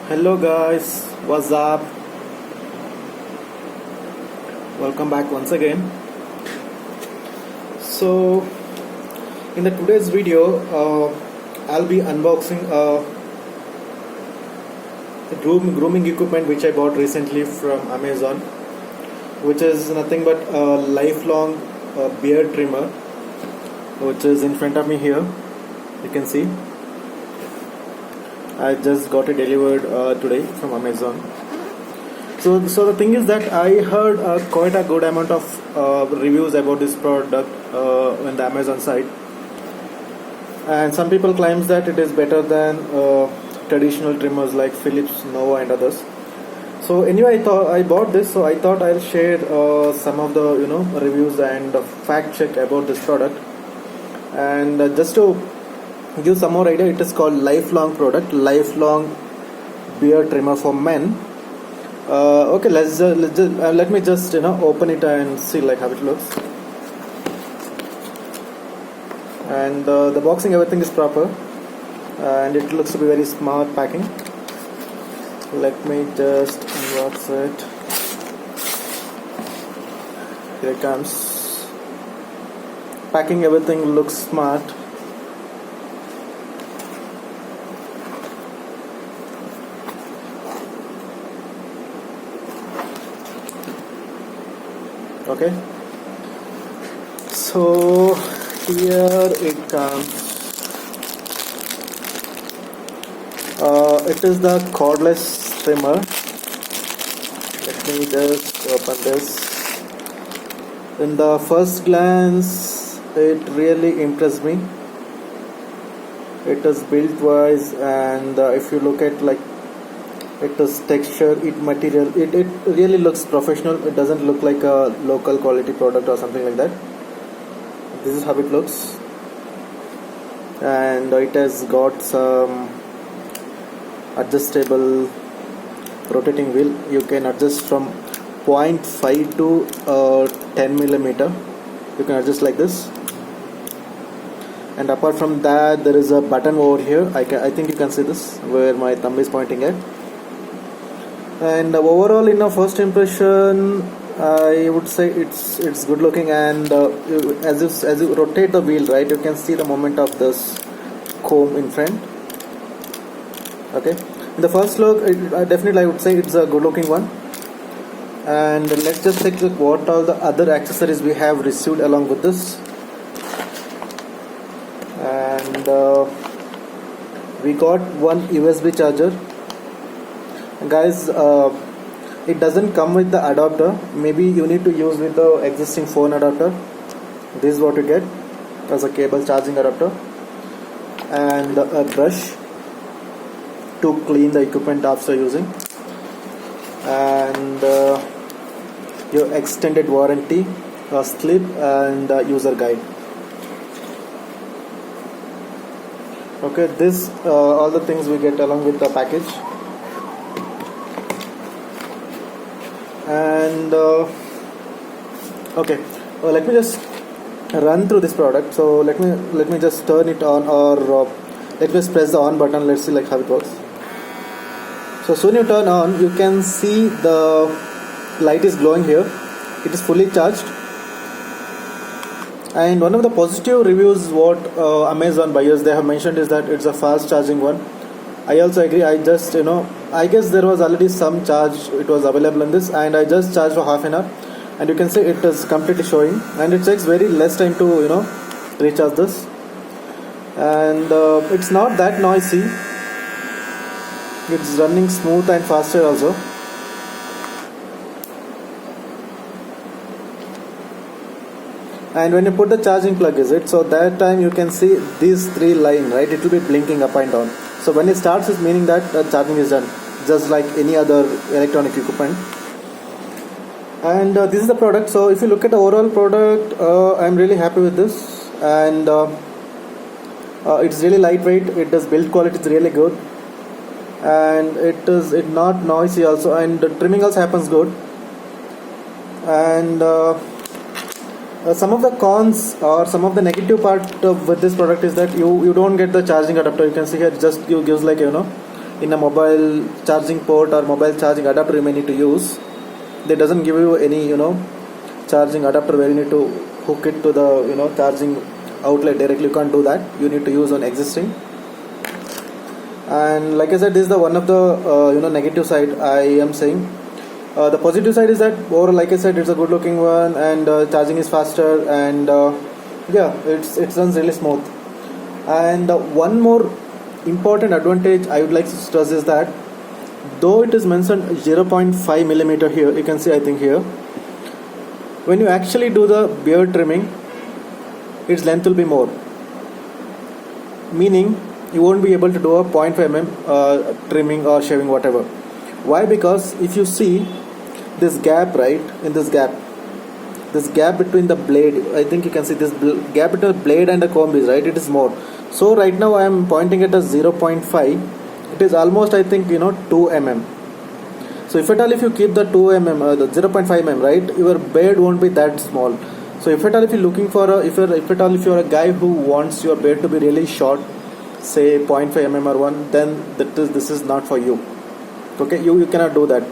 Hello guys, what's up? Welcome back once again. So, in the today's video, I'll be unboxing grooming equipment which I bought recently from Amazon, which is nothing but a lifelong beard trimmer, which is in front of me here. You can see. I just got it delivered today from Amazon. So the thing is that I heard quite a good amount of reviews about this product on the Amazon site, and some people claims that it is better than traditional trimmers like Philips, Nova, and others. So anyway, I bought this, so I thought I'll share some of the reviews and fact check about this product, and just to give some more idea, it is called lifelong lifelong beard trimmer for men. Okay, let me just open it and see like how it looks. And the boxing, everything is proper, and it looks to be very smart packing. Let me just unbox it. Here it comes. Packing, everything looks smart. Okay, so here it comes. It is the cordless trimmer. Let me just open this. In the first glance, it really impressed me. It is built wise, and if you look at like it is texture, it material, it really looks professional. It doesn't look like a local quality product or something like that. This is how it looks, and it has got some adjustable rotating wheel. You can adjust from 0.5 to 10 millimeter. You can adjust like this, and apart from that, there is a button over here. I think you can see this where my thumb is pointing at. And overall, in a first impression, I would say it's good looking, and as you rotate the wheel, right, you can see the movement of this comb in front. Okay, in the first look, definitely I would say it's a good looking one. And let's just take a look what all the other accessories we have received along with this. And we got one USB charger. Guys, it doesn't come with the adapter. Maybe you need to use with the existing phone adapter. This is what you get as a cable charging adapter, and a brush to clean the equipment after using, and your extended warranty, a slip, and a user guide. Okay, this all the things we get along with the package. And okay, let me just run through this product. So let me just turn it on, or let me just press the on button. Let's see like how it works. So soon you turn on, you can see the light is glowing here. It is fully charged, and one of the positive reviews what Amazon buyers they have mentioned is that it's a fast charging one. I also agree. I just I guess there was already some charge it was available in this, and I just charged for half an hour, and you can see it is completely showing, and it takes very less time to recharge this, and it's not that noisy. It's running smooth and faster also. And when you put the charging plug is it, so that time you can see these three line, right, it will be blinking up and down. So when it starts, it's meaning that charging is done, just like any other electronic equipment. And this is the product. So if you look at the overall product, I'm really happy with this, and it's really lightweight. It does build quality is really good, and it not noisy also, and the trimming also happens good. And some of the cons or some of the negative part with this product is that you don't get the charging adapter. You can see here it just gives like in a mobile charging port or mobile charging adapter you may need to use. They doesn't give you any charging adapter where you need to hook it to the charging outlet directly. You can't do that. You need to use an existing. And like I said, this is the one of the negative side I am saying. The positive side is that overall, like I said, it's a good looking one, and charging is faster, and yeah, it runs really smooth. And one more important advantage I would like to stress is that though it is mentioned 0.5 millimeter here, you can see I think here, when you actually do the beard trimming, its length will be more, meaning you won't be able to do a 0.5 mm trimming or shaving, whatever. Why? Because if you see this gap, right, in this gap between the blade, I think you can see this gap between the blade and the comb is, right, it is more. So right now I am pointing it as 0.5. It is almost, I think, 2 mm. So if at all if you keep the 2 mm, the 0.5 mm, right, your beard won't be that small. So if at all if you're looking for if you're a guy who wants your beard to be really short, say 0.5 mm or 1, then this is not for you. Okay, you cannot do that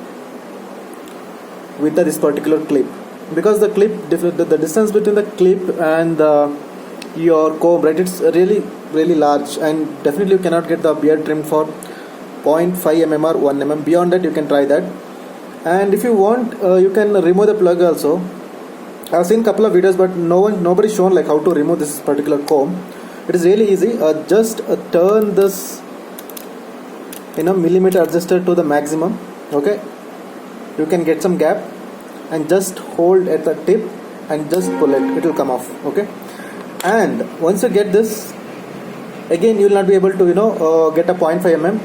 with this particular clip, because the clip, the distance between the clip and your comb, right, it's really large, and definitely you cannot get the beard trimmed for 0.5 mm or 1 mm. Beyond that you can try that. And if you want, you can remove the plug also. I've seen couple of videos, but nobody shown like how to remove this particular comb. It is really easy. Just turn this millimeter adjuster to the maximum. Okay, you can get some gap and just hold at the tip and just pull it will come off. Okay, and once you get this, again you will not be able to get a 0.5 mm.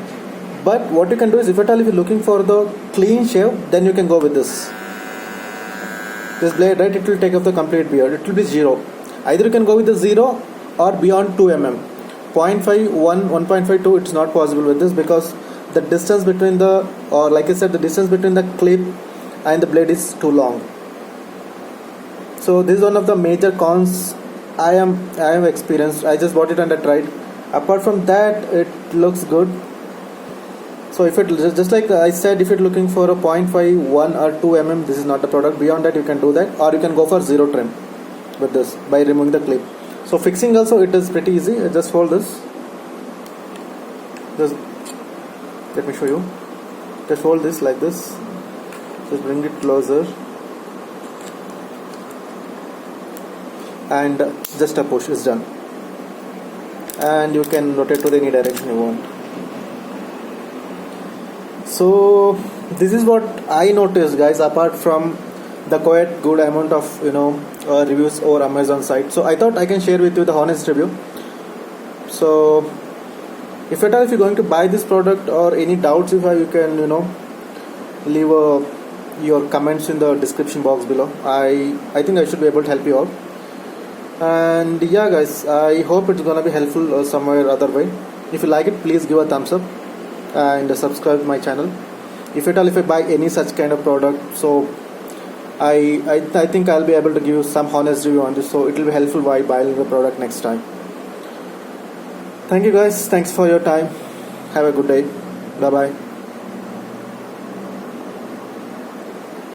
But what you can do is, if at all if you're looking for the clean shave, then you can go with this blade, right, it will take off the complete beard. It will be 0. Either you can go with the 0 or beyond 2 mm. 0.5, 1, 1.52, it's not possible with this, because the distance between like I said, the distance between the clip and the blade is too long. So this is one of the major cons I have experienced. I just bought it and I tried. Apart from that, it looks good. So if it just like I said, if you're looking for a 0.5, 1 or 2 mm, this is not the product. Beyond that you can do that, or you can go for 0 trim with this by removing the clip. So fixing also, it is pretty easy. Just hold this. Just let me show you. Just hold this like this. Just bring it closer, and just a push is done. And you can rotate to any direction you want. So this is what I noticed, guys, apart from the quite good amount of reviews over Amazon site. So I thought I can share with you the honest review. So if at all if you're going to buy this product, or any doubts you have, you can leave your comments in the description box below. I think I should be able to help you out. And yeah, guys, I hope it's gonna be helpful somewhere or other way. If you like it, please give a thumbs up and subscribe to my channel. If at all if I buy any such kind of product, so I think I'll be able to give you some honest review on this, so it will be helpful while buying the product next time. Thank you, guys. Thanks for your time. Have a good day. Bye bye.